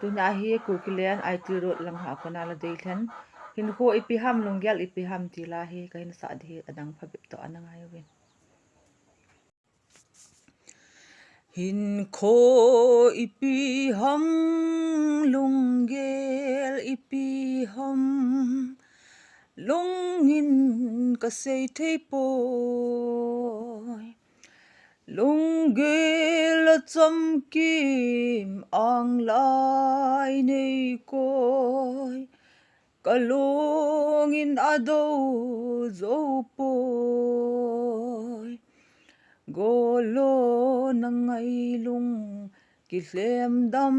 tuna hi kurkilen IT road lang ha kona la deithen hin kho ipi ham longyal ipi ham tila hi kain sa di adang phabip to ananga yawin hin kho ipi ham longyal ipi ham longin ka sei thei poi lunggel cham kim ang lai nei koi kalungin ado zo poi golo nangai lung ki hlem dam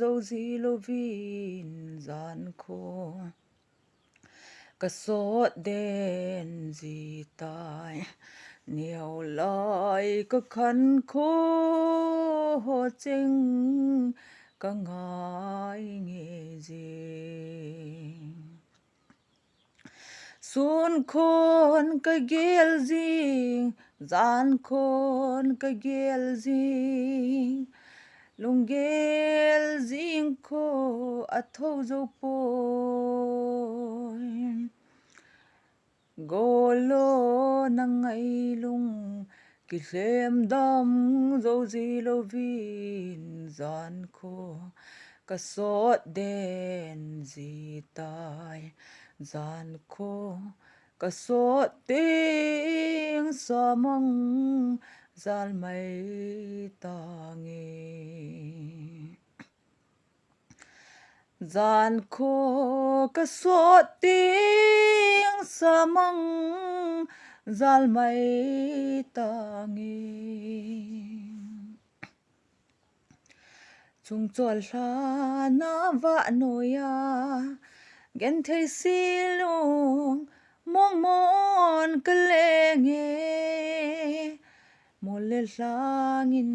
zo zi lovin zan kho ka sot den zi tai niao lai ka khan kho ho cheng ka ngai nge jing sun khon ka gel jing zan khon ka gel jing lunggel jing kho a tho zo poi golo nangai lung ki hlem dam zo zi lovin zan kho ka sot den zi tai zan kho ka sot ting samang zal mai tangi zan kho ka sot ting samang zal mai tangi chung chol hla na va noya gen thei silung mong mon ka lenge mole hlangin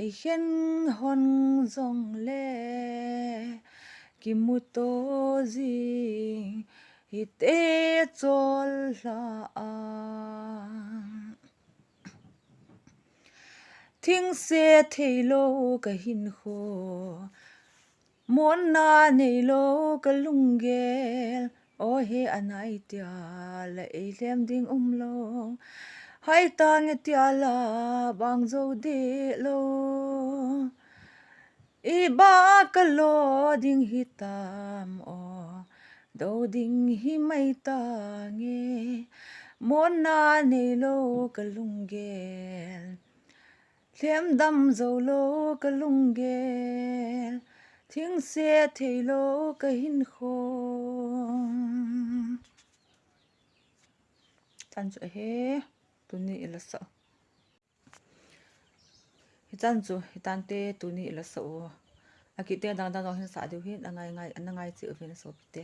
ei hen hon zong le ki mu to jing hi te chol hla a thing se thei lo ka hin kho mon na nei lo ka lunggel o he anai tia la ei hlem ding lo hai tang tia la bang zo de lo i ba ka lo ding hi tam o do ding hi mai ta nge mon na nei lo ka lunggel hlem dam zo lo ka lunggel thing se thei lo ka hin kho chan chu he tuni ila sa hi chan chu hitan te tuni ila sa o akite dang dang hin sa de hin angai chi ovin so pite